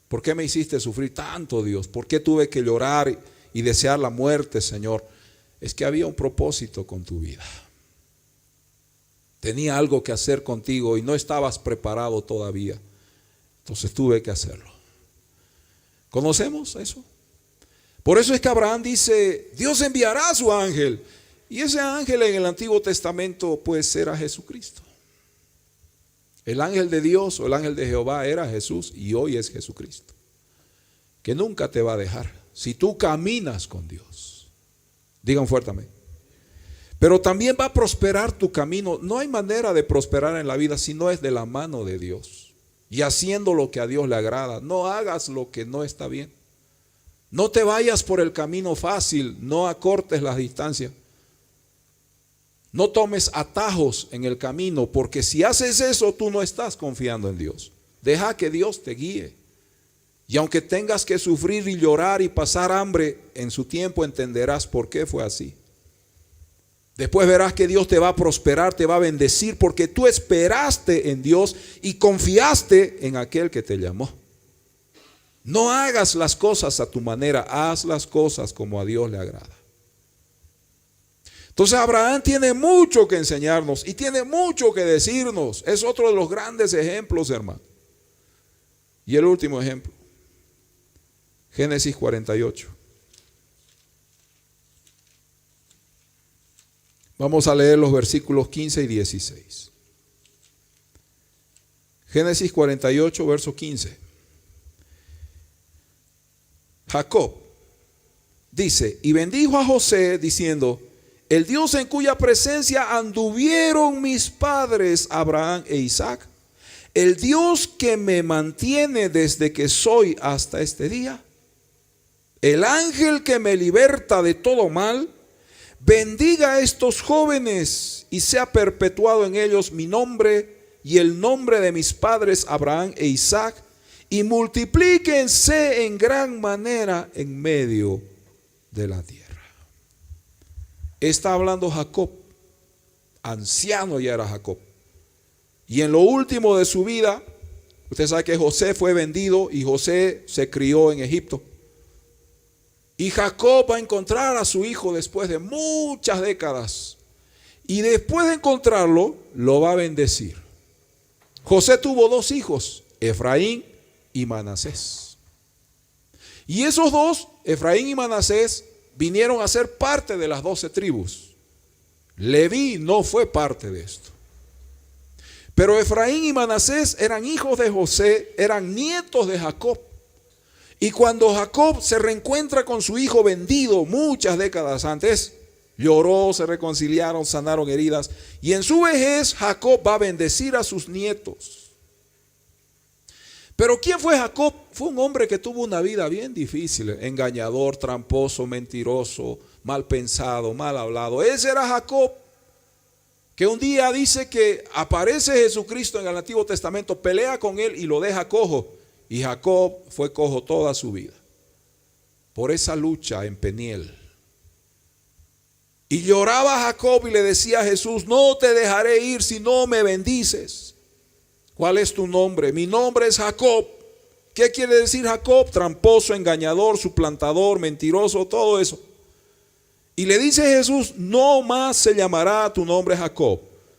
¿Por qué me hiciste sufrir tanto, Dios? ¿Por qué tuve que llorar y desear la muerte, Señor? Es que había un propósito con tu vida. Tenía algo que hacer contigo y no estabas preparado todavía. Entonces tuve que hacerlo. ¿Conocemos eso? Por eso es que Abraham dice, Dios enviará a su ángel. Y ese ángel en el Antiguo Testamento pues era Jesucristo. El ángel de Dios o el ángel de Jehová era Jesús y hoy es Jesucristo, que nunca te va a dejar si tú caminas con Dios. Digan fuertemente. Pero también va a prosperar tu camino. No hay manera de prosperar en la vida si no es de la mano de Dios y haciendo lo que a Dios le agrada. No hagas lo que no está bien. No te vayas por el camino fácil, no acortes las distancias. No tomes atajos en el camino, porque si haces eso, tú no estás confiando en Dios. Deja que Dios te guíe. Y aunque tengas que sufrir y llorar y pasar hambre, en su tiempo entenderás por qué fue así. Después verás que Dios te va a prosperar, te va a bendecir, porque tú esperaste en Dios y confiaste en aquel que te llamó. No hagas las cosas a tu manera, haz las cosas como a Dios le agrada. Entonces Abraham tiene mucho que enseñarnos y tiene mucho que decirnos. Es otro de los grandes ejemplos, hermano. Y el último ejemplo, Génesis 48. Vamos a leer los versículos 15 y 16. Génesis 48, verso 15. Jacob dice, y bendijo a José diciendo, el Dios en cuya presencia anduvieron mis padres Abraham e Isaac, el Dios que me mantiene desde que soy hasta este día, el ángel que me liberta de todo mal, bendiga a estos jóvenes y sea perpetuado en ellos mi nombre y el nombre de mis padres Abraham e Isaac, y multiplíquense en gran manera en medio de la tierra. Está hablando Jacob, anciano ya era Jacob. Y en lo último de su vida, usted sabe que José fue vendido y José se crió en Egipto. Y Jacob va a encontrar a su hijo después de muchas décadas. Y después de encontrarlo, lo va a bendecir. José tuvo dos hijos, Efraín y Manasés. Y esos dos, Efraín y Manasés, vinieron a ser parte de las 12 tribus. Leví no fue parte de esto. Pero Efraín y Manasés eran hijos de José, eran nietos de Jacob. Y cuando Jacob se reencuentra con su hijo vendido muchas décadas antes, lloró, se reconciliaron, sanaron heridas. Y en su vejez Jacob va a bendecir a sus nietos. Pero ¿quién fue Jacob? Fue un hombre que tuvo una vida bien difícil, engañador, tramposo, mentiroso, mal pensado, mal hablado. Ese era Jacob, que un día dice que aparece Jesucristo en el Antiguo Testamento, pelea con él y lo deja cojo. Y Jacob fue cojo toda su vida por esa lucha en Peniel. Y lloraba Jacob y le decía a Jesús, no te dejaré ir si no me bendices. ¿Cuál es tu nombre? Mi nombre es Jacob. ¿Qué quiere decir Jacob? Tramposo, engañador, suplantador, mentiroso, todo eso. Y le dice Jesús, no más se llamará tu nombre Jacob.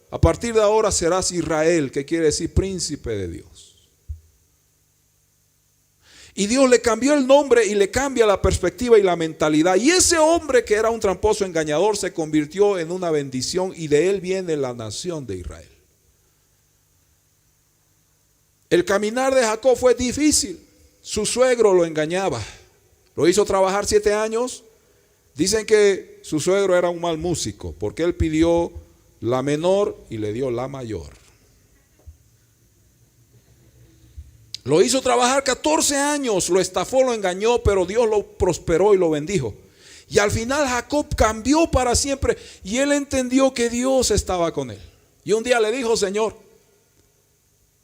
A partir de ahora serás Israel, que quiere decir príncipe de Dios. Y Dios le cambió el nombre y le cambia la perspectiva y la mentalidad. Y ese hombre que era un tramposo engañador se convirtió en una bendición y de él viene la nación de Israel. El caminar de Jacob fue difícil. Su suegro lo engañaba. Lo hizo trabajar 7 años. Dicen que su suegro era un mal músico porque él pidió la menor y le dio la mayor. Lo hizo trabajar 14 años, lo estafó, lo engañó, pero Dios lo prosperó y lo bendijo. Y al final Jacob cambió para siempre y él entendió que Dios estaba con él. Y un día le dijo, Señor,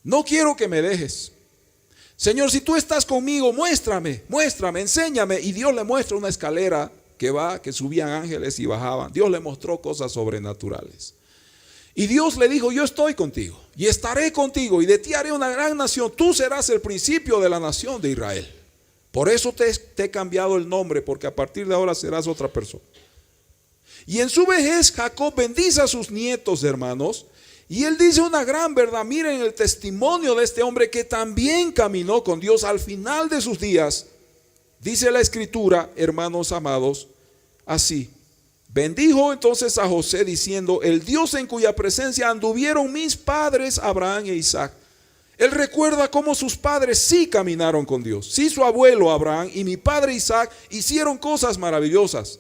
no quiero que me dejes. Señor, si tú estás conmigo, muéstrame, enséñame. Y Dios le muestra una escalera que subían ángeles y bajaban. Dios le mostró cosas sobrenaturales. Y Dios le dijo, yo estoy contigo y estaré contigo y de ti haré una gran nación. Tú serás el principio de la nación de Israel. Por eso te he cambiado el nombre, porque a partir de ahora serás otra persona. Y en su vejez Jacob bendice a sus nietos, hermanos. Y él dice una gran verdad. Miren el testimonio de este hombre que también caminó con Dios al final de sus días. Dice la escritura, hermanos amados, así: bendijo entonces a José diciendo, el Dios en cuya presencia anduvieron mis padres Abraham e Isaac. Él recuerda cómo sus padres sí caminaron con Dios. Sí, su abuelo Abraham y mi padre Isaac hicieron cosas maravillosas.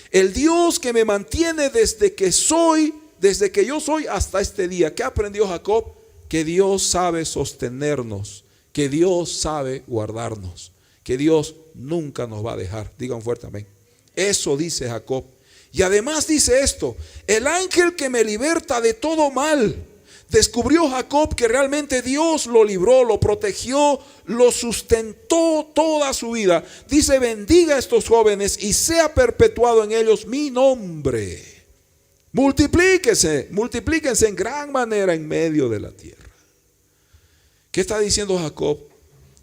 El Dios que me mantiene desde que yo soy hasta este día. ¿Qué aprendió Jacob? Que Dios sabe sostenernos, que Dios sabe guardarnos, que Dios nunca nos va a dejar. Digan fuerte amén. Eso dice Jacob. Y además dice esto: el ángel que me liberta de todo mal. Descubrió Jacob que realmente Dios lo libró, lo protegió, lo sustentó toda su vida. Dice: bendiga a estos jóvenes y sea perpetuado en ellos mi nombre. Multiplíquense en gran manera en medio de la tierra. ¿Qué está diciendo Jacob?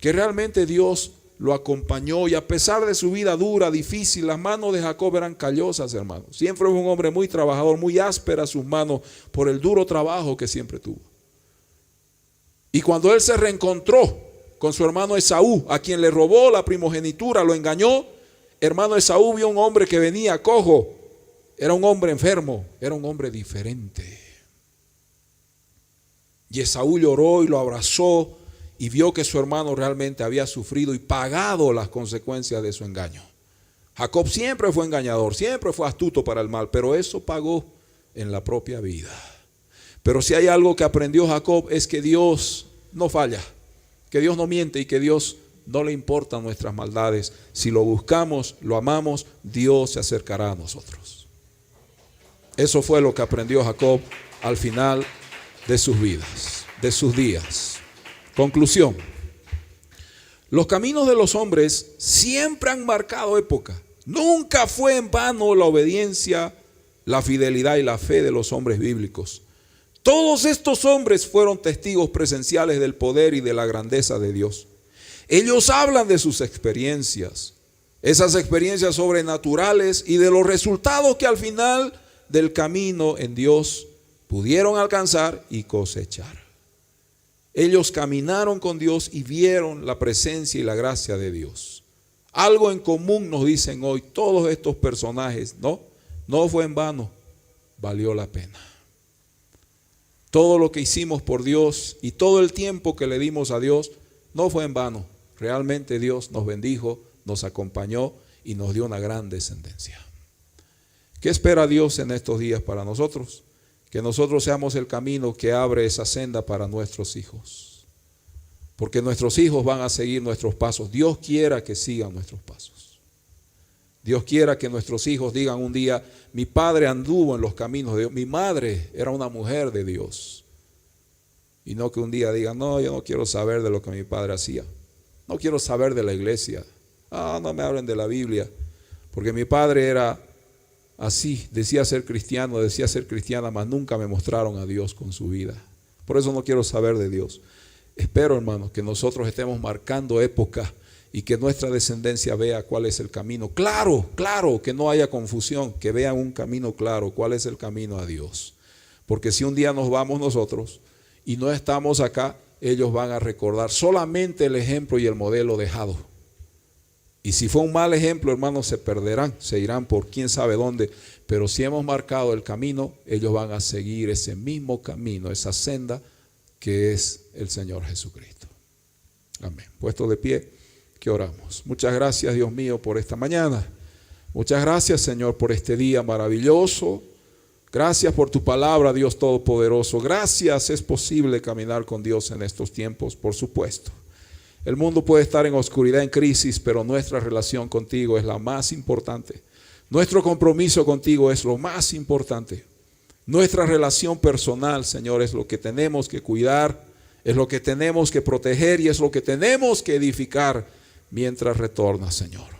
Que realmente Dios lo acompañó, y a pesar de su vida dura, difícil, las manos de Jacob eran callosas, hermanos. Siempre fue un hombre muy trabajador, muy áspera sus manos por el duro trabajo que siempre tuvo. Y cuando él se reencontró con su hermano Esaú, a quien le robó la primogenitura, lo engañó, hermano Esaú vio un hombre que venía cojo. Era un hombre enfermo, era un hombre diferente. Y Esaú lloró y lo abrazó y vio que su hermano realmente había sufrido y pagado las consecuencias de su engaño. Jacob siempre fue engañador, siempre fue astuto para el mal, pero eso pagó en la propia vida. Pero si hay algo que aprendió Jacob es que Dios no falla, que Dios no miente y que Dios no le importan nuestras maldades. Si lo buscamos, lo amamos, Dios se acercará a nosotros. Eso fue lo que aprendió Jacob al final de sus vidas, de sus días. Conclusión: los caminos de los hombres siempre han marcado época. Nunca fue en vano la obediencia, la fidelidad y la fe de los hombres bíblicos. Todos estos hombres fueron testigos presenciales del poder y de la grandeza de Dios. Ellos hablan de sus experiencias, esas experiencias sobrenaturales y de los resultados que al final del camino en Dios pudieron alcanzar y cosechar. Ellos caminaron con Dios y vieron la presencia y la gracia de Dios. Algo en común nos dicen hoy todos estos personajes: no fue en vano, valió la pena. Todo lo que hicimos por Dios y todo el tiempo que le dimos a Dios no fue en vano. Realmente Dios nos bendijo, nos acompañó y nos dio una gran descendencia. ¿Qué espera Dios en estos días para nosotros? Que nosotros seamos el camino que abre esa senda para nuestros hijos. Porque nuestros hijos van a seguir nuestros pasos. Dios quiera que sigan nuestros pasos. Dios quiera que nuestros hijos digan un día: mi padre anduvo en los caminos de Dios, mi madre era una mujer de Dios. Y no que un día digan: no, yo no quiero saber de lo que mi padre hacía. No quiero saber de la iglesia. No me hablen de la Biblia. Porque mi padre era así, decía ser cristiano, decía ser cristiana, mas nunca me mostraron a Dios con su vida. Por eso no quiero saber de Dios. Espero, hermanos, que nosotros estemos marcando época y que nuestra descendencia vea cuál es el camino. Claro, que no haya confusión, que vean un camino claro, cuál es el camino a Dios. Porque si un día nos vamos nosotros y no estamos acá, ellos van a recordar solamente el ejemplo y el modelo dejado. Y si fue un mal ejemplo, hermanos, se perderán, se irán por quién sabe dónde. Pero si hemos marcado el camino, ellos van a seguir ese mismo camino, esa senda que es el Señor Jesucristo. Amén. Puesto de pie, que oramos. Muchas gracias, Dios mío, por esta mañana. Muchas gracias, Señor, por este día maravilloso. Gracias por tu palabra, Dios Todopoderoso. Gracias, es posible caminar con Dios en estos tiempos, por supuesto. El mundo puede estar en oscuridad, en crisis, pero nuestra relación contigo es la más importante. Nuestro compromiso contigo es lo más importante. Nuestra relación personal, Señor, es lo que tenemos que cuidar, es lo que tenemos que proteger y es lo que tenemos que edificar mientras retornas, Señor.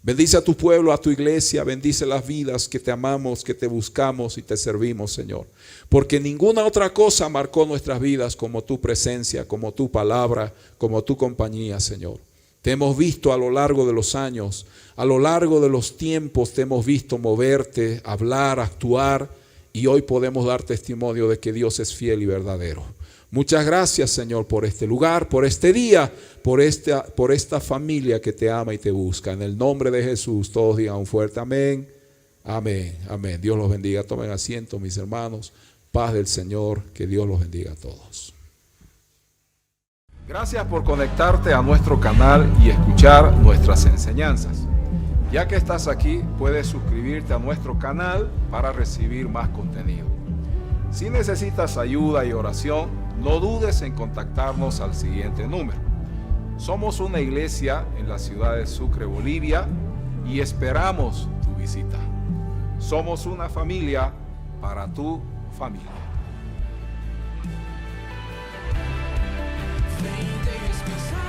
Bendice a tu pueblo, a tu iglesia, bendice las vidas que te amamos, que te buscamos y te servimos, Señor. Porque ninguna otra cosa marcó nuestras vidas como tu presencia, como tu palabra, como tu compañía, Señor. Te hemos visto a lo largo de los años, a lo largo de los tiempos te hemos visto moverte, hablar, actuar, y hoy podemos dar testimonio de que Dios es fiel y verdadero. Muchas gracias, Señor, por este lugar, por este día, por esta familia que te ama y te busca. En el nombre de Jesús, todos digan un fuerte amén. Amén, amén. Dios los bendiga. Tomen asiento, mis hermanos. Paz del Señor. Que Dios los bendiga a todos. Gracias por conectarte a nuestro canal y escuchar nuestras enseñanzas. Ya que estás aquí, puedes suscribirte a nuestro canal para recibir más contenido. Si necesitas ayuda y oración, no dudes en contactarnos al siguiente número. Somos una iglesia en la ciudad de Sucre, Bolivia, y esperamos tu visita. Somos una familia para tu familia. Vem, tem esperança.